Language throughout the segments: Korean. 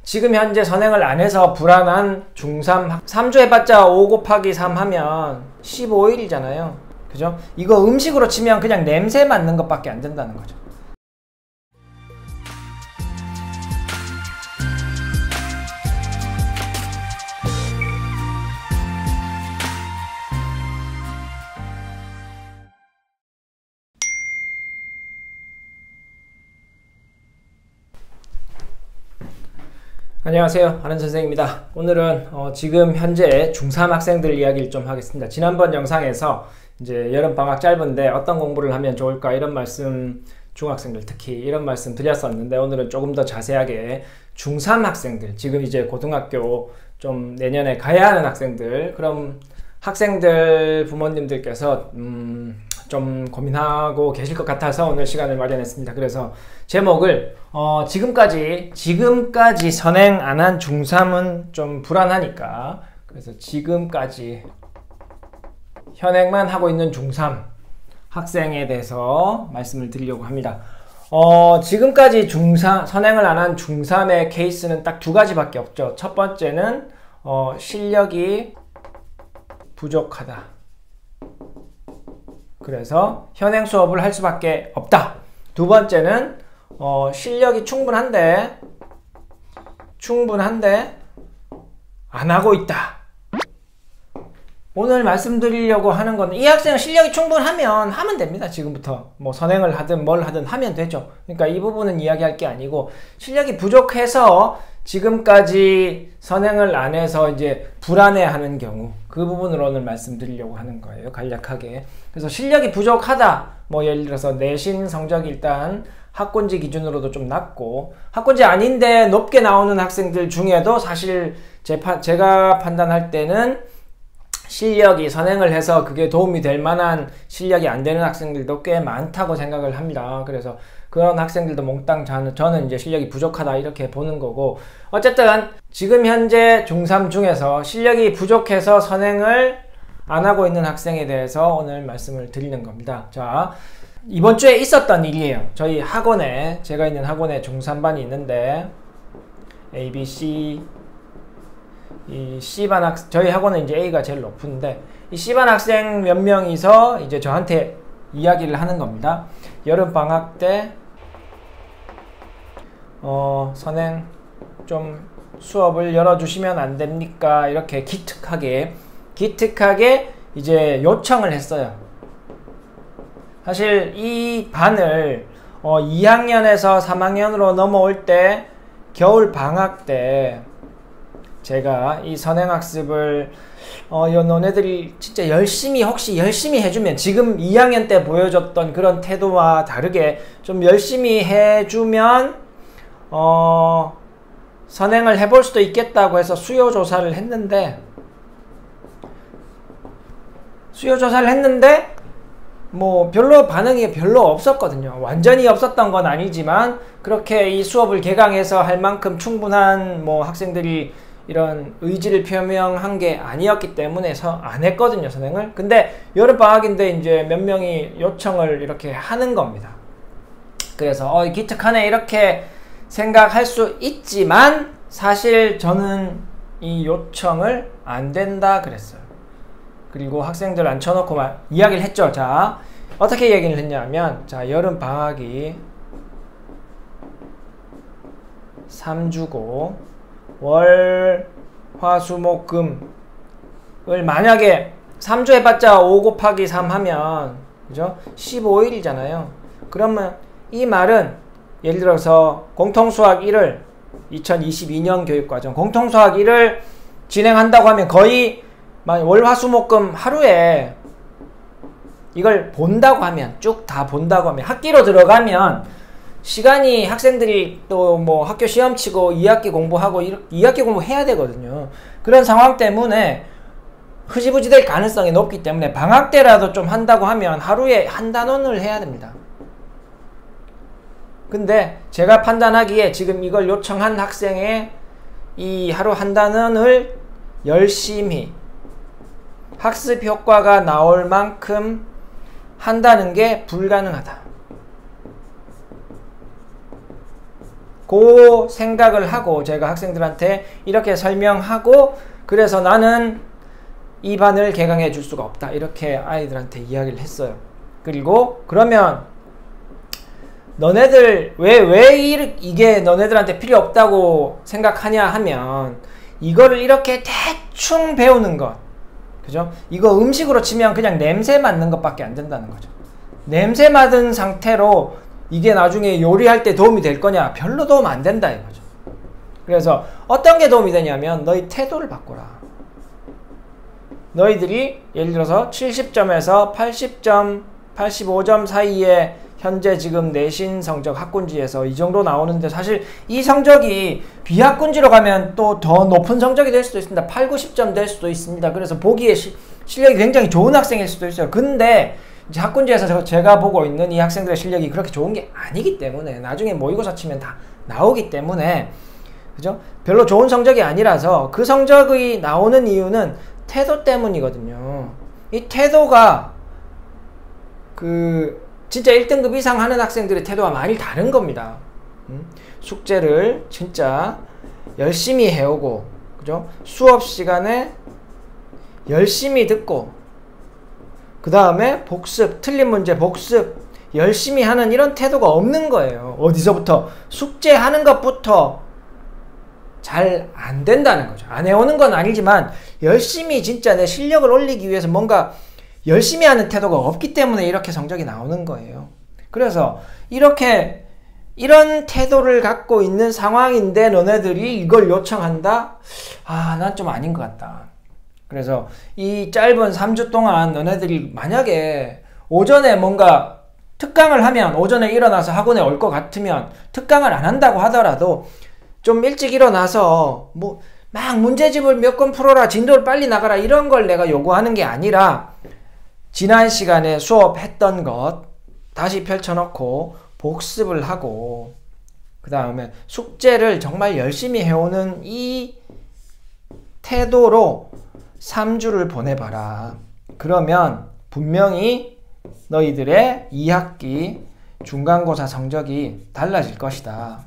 지금 현재 선행을 안 해서 불안한 중3, 3주 해봤자 5 곱하기 3 하면 15일이잖아요. 그죠? 이거 음식으로 치면 그냥 냄새 맡는 것밖에 안 된다는 거죠. 안녕하세요, 아는선생입니다. 오늘은 지금 현재 중3 학생들 이야기를 좀 하겠습니다. 지난번 영상에서 이제 여름방학 짧은데 어떤 공부를 하면 좋을까 이런 말씀, 중학생들 특히 이런 말씀 드렸었는데, 오늘은 조금 더 자세하게 중3 학생들, 지금 이제 고등학교 좀 내년에 가야 하는 학생들, 그럼 학생들 부모님들께서 좀 고민하고 계실 것 같아서 오늘 시간을 마련했습니다. 그래서 제목을 지금까지 선행 안 한 중3은 좀 불안하니까, 그래서 지금까지 현행만 하고 있는 중3 학생에 대해서 말씀을 드리려고 합니다. 지금까지 선행을 안 한 중3의 케이스는 딱 두 가지밖에 없죠. 첫 번째는 실력이 부족하다. 그래서 현행 수업을 할 수밖에 없다. 두 번째는 실력이 충분한데 안 하고 있다. 오늘 말씀드리려고 하는 건, 이 학생은 실력이 충분하면 하면 됩니다. 지금부터 뭐 선행을 하든 뭘 하든 하면 되죠. 그러니까 이 부분은 이야기할 게 아니고, 실력이 부족해서 지금까지 선행을 안 해서 이제 불안해하는 경우, 그 부분을 오늘 말씀드리려고 하는 거예요, 간략하게. 그래서 실력이 부족하다, 뭐 예를 들어서 내신 성적이 일단 학군지 기준으로도 좀 낮고, 학군지 아닌데 높게 나오는 학생들 중에도 사실 제가 판단할 때는 실력이 선행을 해서 그게 도움이 될 만한 실력이 안 되는 학생들도 꽤 많다고 생각을 합니다. 그래서 그런 학생들도 몽땅 저는 이제 실력이 부족하다 이렇게 보는 거고, 어쨌든 지금 현재 중3 중에서 실력이 부족해서 선행을 안 하고 있는 학생에 대해서 오늘 말씀을 드리는 겁니다. 자, 이번 주에 있었던 일이에요. 저희 학원에, 제가 있는 학원에 중3반이 있는데 A, B, C, 이 C반 저희 학원은 이제 A가 제일 높은데, 이 C반 학생 몇 명이서 이제 저한테 이야기를 하는 겁니다. 여름방학 때 선행 좀 수업을 열어주시면 안 됩니까? 이렇게 기특하게 이제 요청을 했어요. 사실 이 반을 2학년에서 3학년으로 넘어올 때, 겨울 방학 때 제가 이 선행학습을 너네들이 진짜 혹시 열심히 해주면, 지금 2학년 때 보여줬던 그런 태도와 다르게 좀 열심히 해주면 선행을 해볼 수도 있겠다고 해서 수요조사를 했는데 뭐 별로 반응이 별로 없었거든요. 완전히 없었던 건 아니지만, 그렇게 이 수업을 개강해서 할 만큼 충분한 뭐 학생들이 이런 의지를 표명한 게 아니었기 때문에 안 했거든요, 선행을. 근데 여름방학인데 이제 몇 명이 요청을 이렇게 하는 겁니다. 그래서 기특하네 이렇게 생각할 수 있지만, 사실 저는 이 요청을 안 된다 그랬어요. 그리고 학생들 앉혀놓고 이야기를 했죠. 자, 어떻게 얘기를 했냐면, 자, 여름방학이 3주고 월, 화, 수, 목, 금을 만약에 3주 해봤자 5 곱하기 3 하면, 그죠? 15일이잖아요. 그러면 이 말은 예를 들어서 공통수학 1을 2022년 교육과정 공통수학 1을 진행한다고 하면 거의 월, 화, 수, 목, 금 하루에 이걸 본다고 하면, 쭉 다 본다고 하면, 학기로 들어가면 시간이, 학생들이 또 뭐 학교 시험 치고 2학기 공부하고 2학기 공부해야 되거든요. 그런 상황 때문에 흐지부지 될 가능성이 높기 때문에 방학 때라도 좀 한다고 하면 하루에 한 단원을 해야 됩니다. 근데 제가 판단하기에 지금 이걸 요청한 학생의 이 하루 한 단원을 열심히 학습 효과가 나올 만큼 한다는 게 불가능하다. 그 생각을 하고 제가 학생들한테 이렇게 설명하고, 그래서 나는 이 반을 개강해 줄 수가 없다, 이렇게 아이들한테 이야기를 했어요. 그리고 그러면 너네들 왜 이게 너네들한테 필요 없다고 생각하냐 하면, 이거를 이렇게 대충 배우는 것, 그죠? 이거 음식으로 치면 그냥 냄새 맡는 것밖에 안 된다는 거죠. 냄새 맡은 상태로 이게 나중에 요리할 때 도움이 될 거냐? 별로 도움 안 된다 이거죠. 그래서 어떤 게 도움이 되냐면 너희 태도를 바꿔라. 너희들이 예를 들어서 70점에서 80점, 85점 사이에 현재 지금 내신 성적 학군지에서 이 정도 나오는데, 사실 이 성적이 비학군지로 가면 또 더 높은 성적이 될 수도 있습니다. 8, 90점 될 수도 있습니다. 그래서 보기에 실력이 굉장히 좋은 학생일 수도 있어요. 근데 이제 학군지에서 제가 보고 있는 이 학생들의 실력이 그렇게 좋은 게 아니기 때문에, 나중에 모의고사 치면 다 나오기 때문에, 그죠? 별로 좋은 성적이 아니라서 그 성적이 나오는 이유는 태도 때문이거든요. 이 태도가 진짜 1등급 이상 하는 학생들의 태도와 많이 다른 겁니다. 숙제를 진짜 열심히 해오고, 그죠? 수업 시간에 열심히 듣고, 그 다음에 복습, 틀린 문제 복습 열심히 하는 이런 태도가 없는 거예요. 어디서부터? 숙제하는 것부터 잘 안 된다는 거죠. 안 해오는 건 아니지만 열심히 진짜 내 실력을 올리기 위해서 뭔가 열심히 하는 태도가 없기 때문에 이렇게 성적이 나오는 거예요. 그래서 이런 태도를 갖고 있는 상황인데 너네들이 이걸 요청한다? 난 좀 아닌 것 같다. 그래서 이 짧은 3주 동안 너네들이 만약에 오전에 뭔가 특강을 하면, 오전에 일어나서 학원에 올 것 같으면, 특강을 안 한다고 하더라도 좀 일찍 일어나서 막 문제집을 몇 권 풀어라, 진도를 빨리 나가라, 이런 걸 내가 요구하는 게 아니라 지난 시간에 수업했던 것 다시 펼쳐놓고 복습을 하고, 그 다음에 숙제를 정말 열심히 해오는 이 태도로 3주를 보내봐라. 그러면 분명히 너희들의 2학기 중간고사 성적이 달라질 것이다.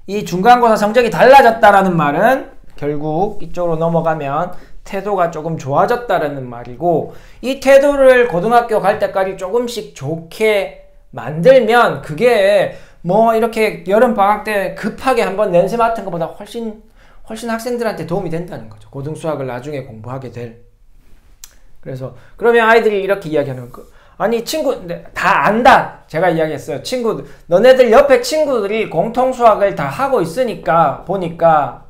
이 중간고사 성적이 달라졌다라는 말은 결국 이쪽으로 넘어가면 태도가 조금 좋아졌다라는 말이고, 이 태도를 고등학교 갈 때까지 조금씩 좋게 만들면 그게 이렇게 여름방학 때 급하게 한번 냄새 맡은 것보다 훨씬 학생들한테 도움이 된다는 거죠. 고등수학을 나중에 공부하게 될. 그래서 그러면 아이들이 이렇게 이야기하는 거, 아니 친구 다 안다, 제가 이야기했어요. 너네들 옆에 친구들이 공통수학을 다 하고 있으니까 보니까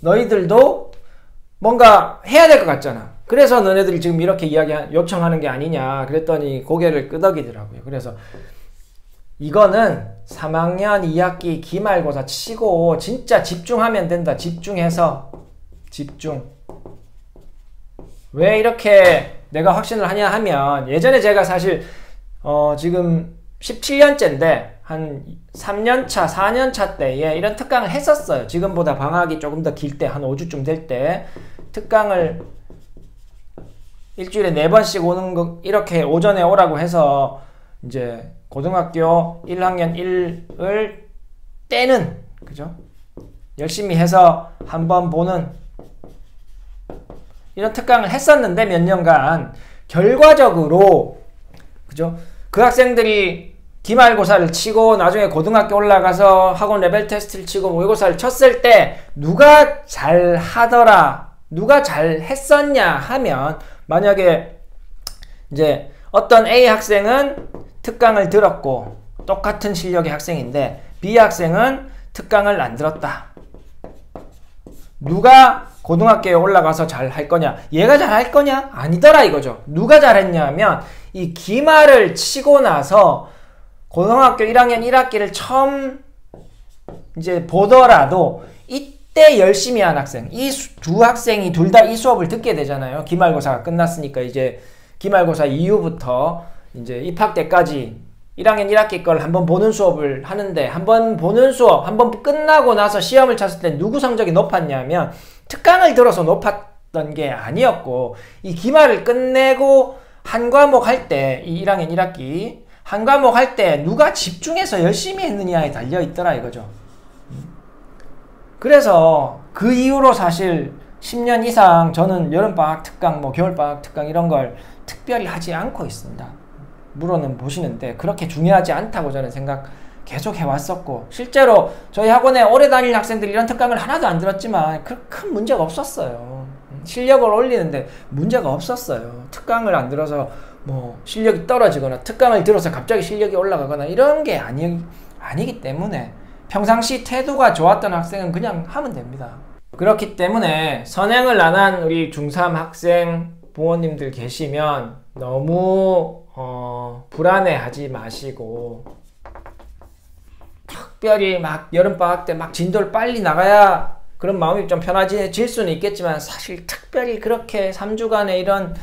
너희들도 뭔가 해야 될 것 같잖아. 그래서 너네들이 지금 이렇게 요청하는 게 아니냐 그랬더니 고개를 끄덕이더라고요. 그래서 이거는 3학년 2학기 기말고사 치고 진짜 집중하면 된다. 집중해서 집중. 왜 이렇게 내가 확신을 하냐 하면, 예전에 제가 사실 지금 17년째인데 한 3년차 4년차 때에 이런 특강을 했었어요. 지금보다 방학이 조금 더 길 때, 한 5주쯤 될 때 특강을 일주일에 4번씩 오는 거, 이렇게 오전에 오라고 해서 이제 고등학교 1학년 1을 떼는, 그죠? 열심히 해서 한번 보는 이런 특강을 했었는데, 몇 년간 결과적으로, 그죠? 그 학생들이 기말고사를 치고 나중에 고등학교 올라가서 학원 레벨 테스트를 치고 모의고사를 쳤을 때 누가 잘 하더라, 누가 잘 했었냐 하면, 만약에 이제 어떤 A 학생은 특강을 들었고 똑같은 실력의 학생인데 B 학생은 특강을 안 들었다. 누가 고등학교에 올라가서 잘 할 거냐? 얘가 잘 할 거냐? 아니더라 이거죠. 누가 잘했냐면, 이 기말을 치고 나서 고등학교 1학년 1학기를 처음 이제 보더라도 이때 열심히 한 학생, 이 두 학생이 둘 다 이 수업을 듣게 되잖아요. 기말고사가 끝났으니까 이제 기말고사 이후부터 이제 입학 때까지 1학년 1학기 걸 한번 보는 수업을 하는데, 한번 보는 수업, 한번 끝나고 나서 시험을 쳤을 때 누구 성적이 높았냐면 특강을 들어서 높았던 게 아니었고, 이 기말을 끝내고 한 과목 할 때, 이 1학년 1학기 한 과목 할 때 누가 집중해서 열심히 했느냐에 달려있더라 이거죠. 그래서 그 이후로 사실 10년 이상 저는 여름방학 특강, 뭐 겨울방학 특강 이런 걸 특별히 하지 않고 있습니다. 물어는 보시는데 그렇게 중요하지 않다고 저는 생각 계속 해왔었고, 실제로 저희 학원에 오래 다닐 학생들이 이런 특강을 하나도 안 들었지만 큰 문제가 없었어요. 실력을 올리는데 문제가 없었어요. 특강을 안 들어서 뭐 실력이 떨어지거나 특강을 들어서 갑자기 실력이 올라가거나 이런 게 아니기 때문에 평상시 태도가 좋았던 학생은 그냥 하면 됩니다. 그렇기 때문에 선행을 안 한 우리 중3 학생 부모님들 계시면 너무 불안해하지 마시고, 특별히 막 여름방학 때 막 진도를 빨리 나가야 그런 마음이 좀 편해질 수는 있겠지만, 사실 특별히 그렇게 3주간의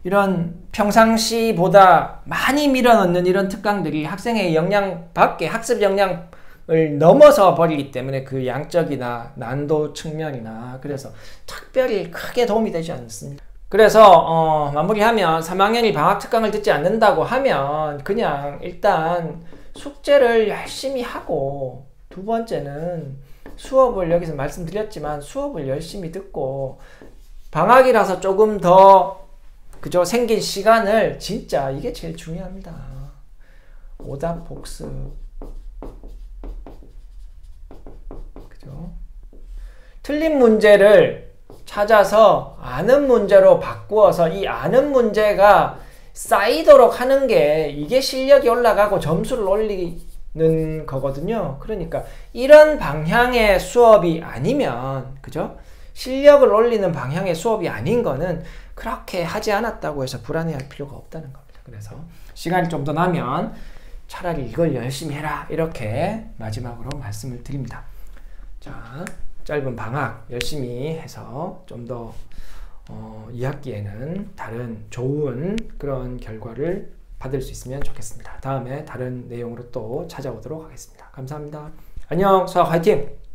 이런 평상시보다 많이 밀어넣는 이런 특강들이 학생의 역량 밖에, 학습 역량을 넘어서 버리기 때문에 그 양적이나 난도 측면이나 그래서 특별히 크게 도움이 되지 않습니다. 그래서 마무리하면 3학년이 방학 특강을 듣지 않는다고 하면 그냥 일단 숙제를 열심히 하고, 두 번째는 수업을, 여기서 말씀드렸지만 수업을 열심히 듣고, 방학이라서 조금 더 그죠 생긴 시간을, 진짜 이게 제일 중요합니다. 오답 복습, 그죠? 틀린 문제를 찾아서 아는 문제로 바꾸어서 이 아는 문제가 쌓이도록 하는 게, 이게 실력이 올라가고 점수를 올리는 거거든요. 그러니까 이런 방향의 수업이 아니면, 그죠? 실력을 올리는 방향의 수업이 아닌 거는 그렇게 하지 않았다고 해서 불안해할 필요가 없다는 겁니다. 그래서 시간이 좀 더 나면 차라리 이걸 열심히 해라, 이렇게 마지막으로 말씀을 드립니다. 자, 짧은 방학 열심히 해서 좀 더 2학기에는 다른 좋은 그런 결과를 받을 수 있으면 좋겠습니다. 다음에 다른 내용으로 또 찾아오도록 하겠습니다. 감사합니다. 안녕, 수학 화이팅!